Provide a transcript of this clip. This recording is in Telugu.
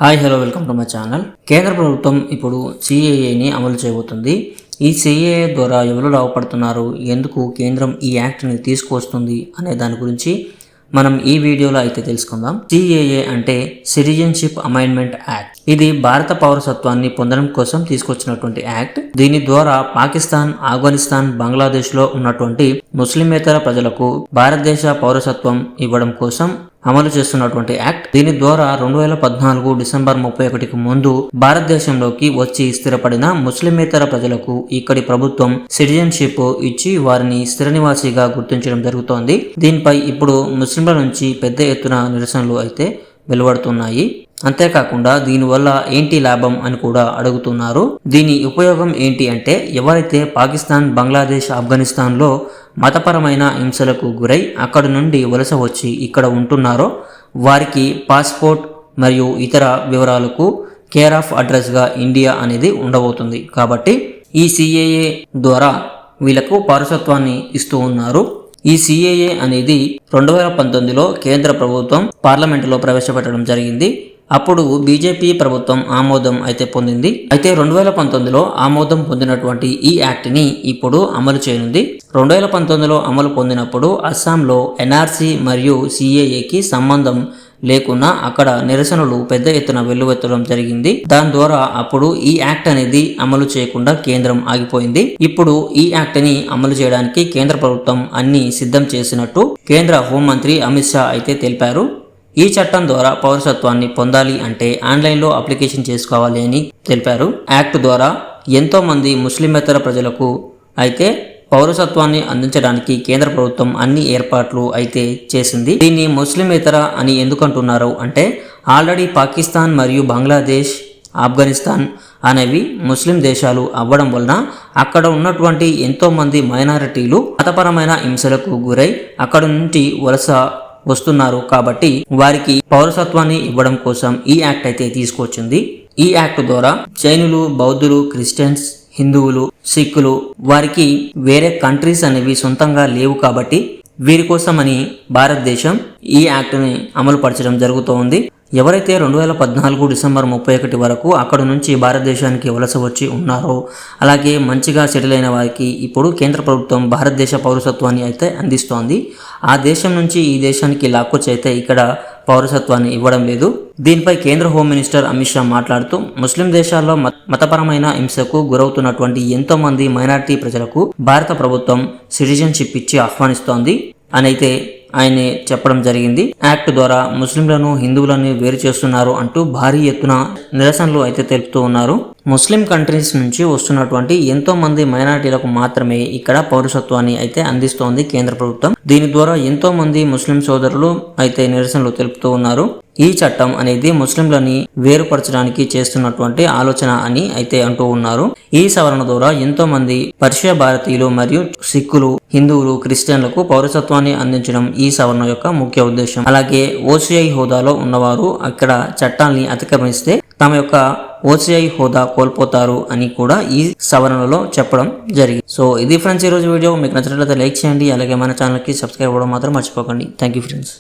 Hi hello welcome to my channel. కేంద్ర ప్రభుత్వం ఇప్పుడు సిఏఏని అమలు చేయబోతుంది. ఈ సిఏఏ ద్వారా ఎవరు లాభపడుతున్నారు, ఎందుకు కేంద్రం ఈ యాక్ట్ని తీసుకువస్తుంది అనే దాని గురించి మనం ఈ వీడియోలో అయితే తెలుసుకుందాం. సిఏఏ అంటే సిటిజన్షిప్ అమెండ్మెంట్ యాక్ట్. ఇది భారత పౌరసత్వాన్ని పొందడం కోసం తీసుకొచ్చినటువంటి యాక్ట్. దీని ద్వారా పాకిస్తాన్, ఆఫ్ఘనిస్తాన్, బంగ్లాదేశ్ లో ఉన్నటువంటి ముస్లిమేతర ప్రజలకు భారతదేశ పౌరసత్వం ఇవ్వడం కోసం అమలు చేస్తున్నటువంటి యాక్ట్. దీని ద్వారా 2014 డిసెంబర్ 31కి ముందు భారతదేశంలోకి వచ్చి స్థిరపడిన ముస్లిమేతర ప్రజలకు ఇక్కడి ప్రభుత్వం సిటిజన్షిప్ ఇచ్చి వారిని స్థిర నివాసిగా గుర్తించడం జరుగుతోంది. దీనిపై ఇప్పుడు ముస్లింల నుంచి పెద్ద ఎత్తున నిరసనలు అయితే వెలువడుతున్నాయి. అంతేకాకుండా దీనివల్ల ఏంటి లాభం అని కూడా అడుగుతున్నారు. దీని ఉపయోగం ఏంటి అంటే, ఎవరైతే పాకిస్తాన్, బంగ్లాదేశ్, ఆఫ్ఘనిస్తాన్లో మతపరమైన హింసలకు గురై అక్కడి నుండి వలస వచ్చి ఇక్కడ ఉంటున్నారో వారికి పాస్పోర్ట్ మరియు ఇతర వివరాలకు కేర్ ఆఫ్ అడ్రస్గా ఇండియా అనేది ఉండబోతుంది. కాబట్టి ఈ సిఏఏ ద్వారా వీళ్ళకు పౌరసత్వాన్ని ఇస్తూ ఉన్నారు. ఈ సిఏఏ అనేది 2019లో కేంద్ర ప్రభుత్వం పార్లమెంటులో ప్రవేశపెట్టడం జరిగింది. అప్పుడు బీజేపీ ప్రభుత్వం ఆమోదం అయితే పొందింది. అయితే 2019లో ఆమోదం పొందినటువంటి ఈ యాక్ట్ ని ఇప్పుడు అమలు చేయనుంది. 2019లో అమలు పొందినప్పుడు అస్సాంలో ఎన్ఆర్సీ మరియు సిఏఏకి సంబంధం లేకున్నా అక్కడ నిరసనలు పెద్ద ఎత్తున వెల్లువెత్తడం జరిగింది. దాని ద్వారా అప్పుడు ఈ యాక్ట్ అనేది అమలు చేయకుండా కేంద్రం ఆగిపోయింది. ఇప్పుడు ఈ యాక్ట్ ని అమలు చేయడానికి కేంద్ర ప్రభుత్వం అన్ని సిద్ధం చేసినట్టు కేంద్ర హోంమంత్రి అమిత్ షా అయితే తెలిపారు. ఈ చట్టం ద్వారా పౌరసత్వాన్ని పొందాలి అంటే ఆన్లైన్లో అప్లికేషన్ చేసుకోవాలి అని తెలిపారు. యాక్ట్ ద్వారా ఎంతో మంది ముస్లిమేతర ప్రజలకు అయితే పౌరసత్వాన్ని అందించడానికి కేంద్ర ప్రభుత్వం అన్ని ఏర్పాట్లు అయితే చేసింది. దీన్ని ముస్లిమేతర అని ఎందుకంటున్నారు అంటే, ఆల్రెడీ పాకిస్తాన్ మరియు బంగ్లాదేశ్, ఆఫ్ఘనిస్తాన్ అనేవి ముస్లిం దేశాలు అవ్వడం వలన అక్కడ ఉన్నటువంటి ఎంతో మంది మైనారిటీలు మతపరమైన హింసలకు గురై అక్కడ నుండి వలస వస్తున్నారు. కాబట్టి వారికి పౌరసత్వాన్ని ఇవ్వడం కోసం ఈ యాక్ట్ అయితే తీసుకొచ్చింది. ఈ యాక్ట్ ద్వారా జైనులు, బౌద్ధులు, క్రిస్టియన్స్, హిందువులు, సిక్కులు వారికి వేరే కంట్రీస్ అనేవి సొంతంగా లేవు. కాబట్టి వీరి కోసమని భారతదేశం ఈ యాక్ట్ని అమలు పరచడం జరుగుతోంది. ఎవరైతే 2014 డిసెంబర్ 31 వరకు అక్కడ నుంచి భారతదేశానికి వలస వచ్చి ఉన్నారో, అలాగే మంచిగా సెటిల్ అయిన వారికి ఇప్పుడు కేంద్ర ప్రభుత్వం భారతదేశ పౌరసత్వాన్ని అయితే అందిస్తోంది. ఆ దేశం నుంచి ఈ దేశానికి లాక్కొచ్చి అయితే ఇక్కడ పౌరసత్వాన్ని ఇవ్వడం లేదు. దీనిపై కేంద్ర హోమ్ మినిస్టర్ అమిత్ షా మాట్లాడుతూ, ముస్లిం దేశాల్లో మతపరమైన హింసకు గురవుతున్నటువంటి ఎంతో మంది మైనారిటీ ప్రజలకు భారత ప్రభుత్వం సిటిజన్షిప్ ఇచ్చి ఆహ్వానిస్తోంది అని అయితే ఆయనే చెప్పడం జరిగింది. యాక్ట్ ద్వారా ముస్లింలను, హిందువులను వేరు చేస్తున్నారు అంటూ భారీ ఎత్తున నిరసనలు అయితే తెలుపుతూ ఉన్నారు. ముస్లిం కంట్రీస్ నుంచి వస్తున్నటువంటి ఎంతో మంది మైనారిటీలకు మాత్రమే ఇక్కడ పౌరసత్వాన్ని అయితే అందిస్తోంది కేంద్ర ప్రభుత్వం. దీని ద్వారా ఎంతో మంది ముస్లిం సోదరులు అయితే నిరసనలు తెలుపుతూ ఉన్నారు. ఈ చట్టం అనేది ముస్లింలని వేరుపరచడానికి చేస్తున్నటువంటి ఆలోచన అని అయితే అంటూ ఉన్నారు. ఈ సవరణ ద్వారా ఎంతో మంది పర్షియా భారతీయులు మరియు సిక్కులు, హిందువులు, క్రిస్టియన్లకు పౌరసత్వాన్ని అందించడం ఈ సవరణ యొక్క ముఖ్య ఉద్దేశం. అలాగే ఓసీఐ హోదాలో ఉన్నవారు అక్కడ చట్టాన్ని అతిక్రమిస్తే తమ యొక్క ఓసీఐ హోదా కోల్పోతారు అని కూడా ఈ సవరణలో చెప్పడం జరిగింది. సో ఇది ఫ్రెండ్స్ ఈరోజు వీడియో. మీకు నచ్చినట్లయితే లైక్ చేయండి, అలాగే మన ఛానల్కి సబ్స్క్రైబ్ అవ్వడం మాత్రం మర్చిపోకండి. Thank you friends.